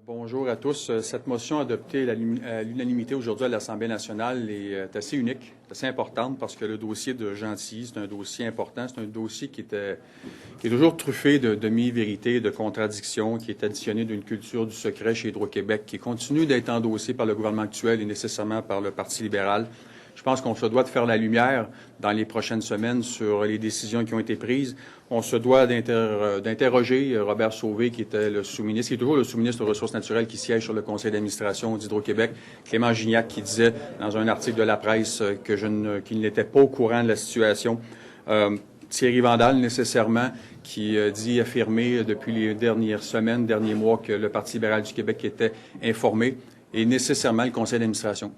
Bonjour à tous. Cette motion adoptée à l'unanimité aujourd'hui à l'Assemblée nationale est assez unique, assez importante parce que le dossier de Gentilly, c'est un dossier important. C'est un dossier qui est toujours truffé de demi-vérités, de contradictions, qui est additionné d'une culture du secret chez Hydro-Québec, qui continue d'être endossé par le gouvernement actuel et nécessairement par le Parti libéral. Je pense qu'on se doit de faire la lumière dans les prochaines semaines sur les décisions qui ont été prises. On se doit d'interroger Robert Sauvé, qui était le sous-ministre, qui est toujours le sous-ministre aux Ressources naturelles, qui siège sur le conseil d'administration d'Hydro-Québec. Clément Gignac, qui disait dans un article de la presse qu'il n'était pas au courant de la situation. Thierry Vandal, nécessairement, qui affirmer depuis les dernières semaines, derniers mois, que le Parti libéral du Québec était informé, et nécessairement le conseil d'administration.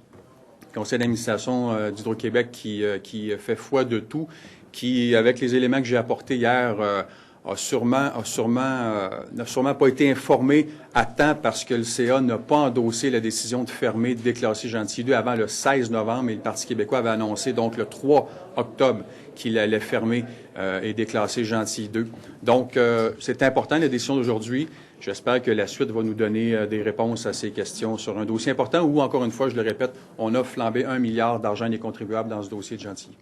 Le conseil d'administration d'Hydro-Québec qui fait foi de tout, qui, avec les éléments que j'ai apportés hier, n'a sûrement pas été informé à temps parce que le CA n'a pas endossé la décision de fermer, de déclasser Gentilly 2 avant le 16 novembre et le Parti québécois avait annoncé donc le 3 octobre qu'il allait fermer et déclasser Gentilly 2. Donc, c'est important la décision d'aujourd'hui. J'espère que la suite va nous donner des réponses à ces questions sur un dossier important où, encore une fois, je le répète, on a flambé 1 milliard d'argent des contribuables dans ce dossier de Gentilly.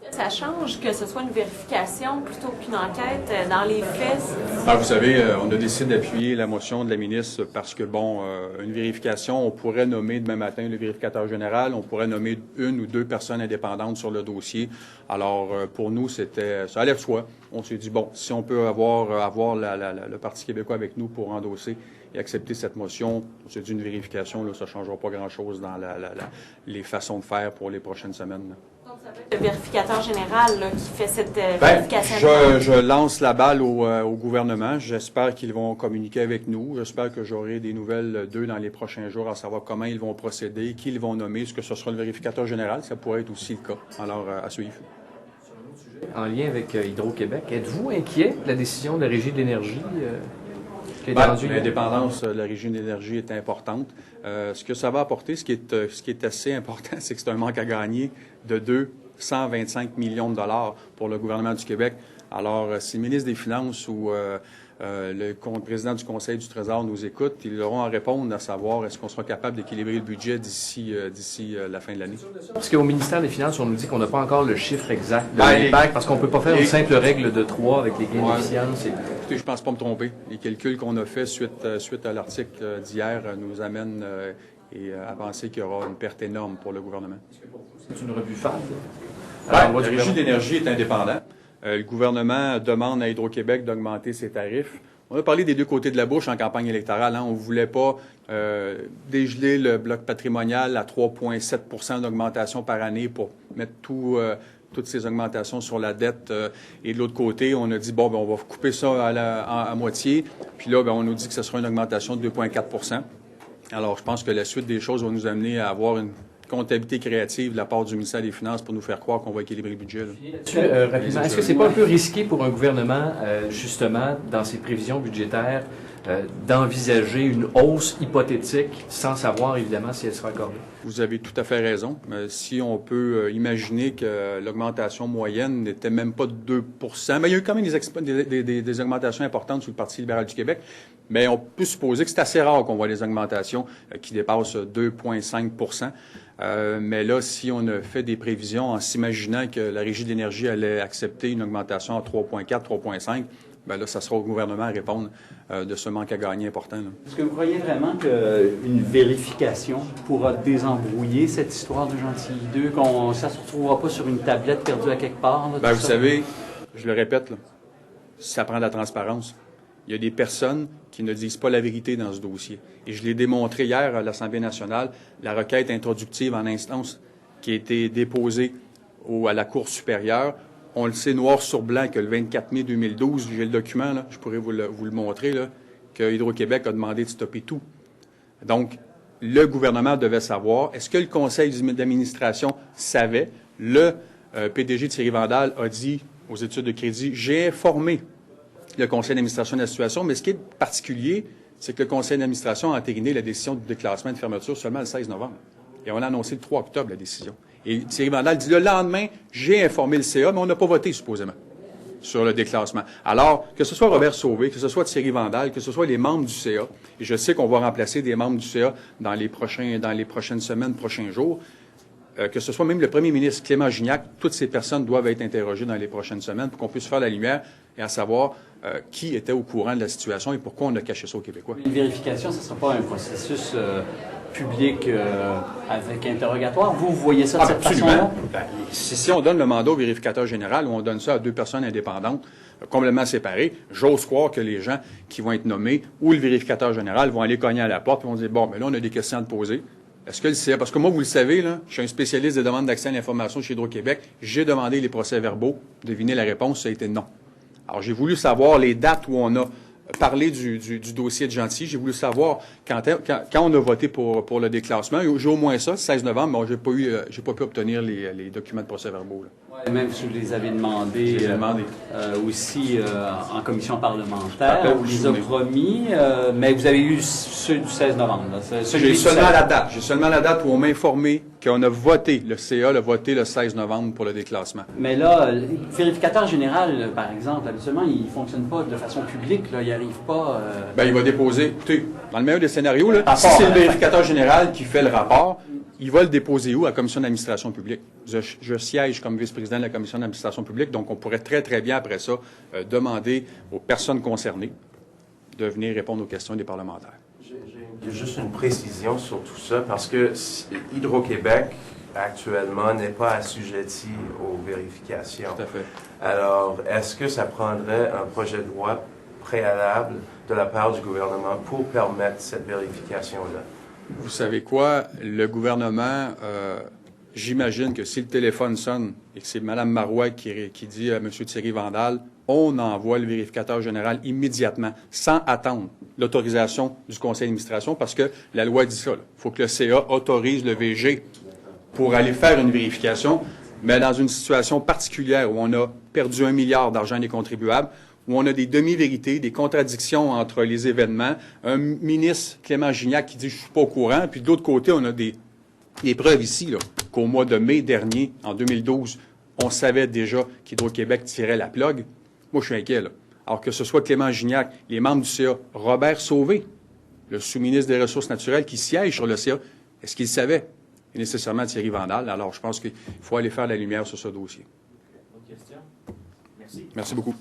Est-ce que ça change que ce soit une vérification plutôt qu'une enquête dans les faits? Vous savez, on a décidé d'appuyer la motion de la ministre parce que, une vérification, on pourrait nommer demain matin le vérificateur général, on pourrait nommer 1 ou 2 personnes indépendantes sur le dossier. Alors, pour nous, ça allait de soi. On s'est dit, si on peut avoir le Parti québécois avec nous pour endosser et accepter cette motion, on s'est dit une vérification, là, ça ne changera pas grand-chose dans les façons de faire pour les prochaines semaines. Donc, ça va être le vérificateur général là, qui fait cette vérification. Je lance la balle au gouvernement. J'espère qu'ils vont communiquer avec nous. J'espère que j'aurai des nouvelles d'eux dans les prochains jours, à savoir comment ils vont procéder, qui ils vont nommer. Est-ce que ce sera le vérificateur général? Ça pourrait être aussi le cas. Alors, à suivre. En lien avec Hydro-Québec, êtes-vous inquiet de la décision de la Régie de l'énergie l'indépendance de la Régie de l'énergie est importante. Ce que ça va apporter, ce qui est assez important, c'est que c'est un manque à gagner de 225 millions de dollars pour le gouvernement du Québec. Alors, si le ministre des Finances ou le président du Conseil du Trésor nous écoute, ils auront à répondre à savoir est-ce qu'on sera capable d'équilibrer le budget d'ici la fin de l'année. Parce qu'au ministère des Finances, on nous dit qu'on n'a pas encore le chiffre exact de l'impact, parce qu'on ne peut pas faire une simple règle de 3 avec les gains d'efficience. Écoutez, je pense pas me tromper. Les calculs qu'on a faits suite à l'article d'hier nous amènent à penser qu'il y aura une perte énorme pour le gouvernement. Est-ce que pour vous, c'est une revue fade? La Régie de l'énergie est indépendante. Le gouvernement demande à Hydro-Québec d'augmenter ses tarifs. On a parlé des deux côtés de la bouche en campagne électorale. On ne voulait pas dégeler le bloc patrimonial à 3,7 d'augmentation par année pour mettre toutes ces augmentations sur la dette. Et de l'autre côté, on a dit, on va couper ça à moitié. Puis là, on nous dit que ce sera une augmentation de 2,4 Alors, je pense que la suite des choses va nous amener à avoir une comptabilité créative de la part du ministère des Finances pour nous faire croire qu'on va équilibrer le budget. Rapidement, est-ce que c'est pas un peu risqué pour un gouvernement, justement, dans ses prévisions budgétaires, d'envisager une hausse hypothétique sans savoir, évidemment, si elle sera accordée? Vous avez tout à fait raison. Si on peut imaginer que l'augmentation moyenne n'était même pas de 2 mais il y a eu quand même des augmentations importantes sur le Parti libéral du Québec, mais on peut supposer que c'est assez rare qu'on voit des augmentations qui dépassent 2,5 mais là, si on a fait des prévisions en s'imaginant que la Régie de l'énergie allait accepter une augmentation à 3,4, 3,5, là, ça sera au gouvernement à répondre de ce manque à gagner important. Est-ce que vous croyez vraiment qu'une vérification pourra désembrouiller cette histoire de Gentilly 2, ça ne se retrouvera pas sur une tablette perdue à quelque part? Là, vous savez, je le répète, ça prend de la transparence. Il y a des personnes qui ne disent pas la vérité dans ce dossier. Et je l'ai démontré hier à l'Assemblée nationale, la requête introductive en instance qui a été déposée à la Cour supérieure. On le sait noir sur blanc que le 24 mai 2012, j'ai le document, là, je pourrais vous le montrer, là, que Hydro-Québec a demandé de stopper tout. Donc, le gouvernement devait savoir. Est-ce que le conseil d'administration savait? Le PDG Thierry Vandal a dit aux études de crédit, j'ai informé le conseil d'administration de la situation, mais ce qui est particulier, c'est que le conseil d'administration a entériné la décision de déclassement et de fermeture seulement le 16 novembre. Et on a annoncé le 3 octobre la décision. Et Thierry Vandal dit le lendemain, j'ai informé le CA, mais on n'a pas voté, supposément. sur le déclassement. Alors, que ce soit Robert Sauvé, que ce soit Thierry Vandal, que ce soit les membres du CA, et je sais qu'on va remplacer des membres du CA dans les prochaines semaines, prochains jours, que ce soit même le premier ministre Clément Gignac, toutes ces personnes doivent être interrogées dans les prochaines semaines pour qu'on puisse faire la lumière et à savoir qui était au courant de la situation et pourquoi on a caché ça aux Québécois. Une vérification, ce ne sera pas un processus public avec interrogatoire. Vous voyez ça de cette façon-là? Si on donne le mandat au vérificateur général ou on donne ça à deux personnes indépendantes, complètement séparées, j'ose croire que les gens qui vont être nommés ou le vérificateur général vont aller cogner à la porte et vont dire, bon, mais là, on a des questions à te poser. Est-ce que le CA, parce que moi, vous le savez, là, je suis un spécialiste des demandes d'accès à l'information chez Hydro-Québec, j'ai demandé les procès-verbaux. Devinez la réponse, ça a été non. Alors, j'ai voulu savoir les dates où on a parlé du dossier de Gentilly. J'ai voulu savoir quand on a voté pour le déclassement. J'ai au moins ça, le 16 novembre, mais j'ai pas pu obtenir les documents de procès-verbaux. Ouais, même si vous les avez demandés aussi en commission parlementaire, vous les a promis, mais vous avez eu ceux du 16 novembre. J'ai seulement la date. J'ai seulement la date où on m'a informé qu'on a voté, le CA l'a voté le 16 novembre pour le déclassement. Mais là, le vérificateur général, par exemple, habituellement, il ne fonctionne pas de façon publique. Là, il n'arrive pas... Il va déposer... Écoutez, dans le meilleur des scénarios, là, si c'est le vérificateur général qui fait le rapport, il va le déposer où? À la Commission d'administration publique. Je siège comme vice-président de la Commission d'administration publique, donc on pourrait très, très bien, après ça, demander aux personnes concernées de venir répondre aux questions des parlementaires. J'ai juste une précision sur tout ça, parce que Hydro-Québec, actuellement, n'est pas assujetti aux vérifications. Tout à fait. Alors, est-ce que ça prendrait un projet de loi préalable de la part du gouvernement pour permettre cette vérification-là? Vous savez quoi? Le gouvernement, j'imagine que si le téléphone sonne et que c'est Mme Marois qui dit à M. Thierry Vandal, on envoie le vérificateur général immédiatement, sans attendre l'autorisation du conseil d'administration, parce que la loi dit ça. Il faut que le CA autorise le VG pour aller faire une vérification, mais dans une situation particulière où on a perdu 1 milliard d'argent des contribuables, où on a des demi-vérités, des contradictions entre les événements, un ministre, Clément Gignac, qui dit « je suis pas au courant », puis de l'autre côté, on a des preuves ici, là, qu'au mois de mai dernier, en 2012, on savait déjà qu'Hydro-Québec tirait la plug. Moi, je suis inquiet, là. Alors que ce soit Clément Gignac, les membres du CA, Robert Sauvé, le sous-ministre des Ressources naturelles qui siège sur le CA, est-ce qu'il savait? Et nécessairement Thierry Vandal. Alors, je pense qu'il faut aller faire la lumière sur ce dossier. Autre question? Merci. Merci beaucoup.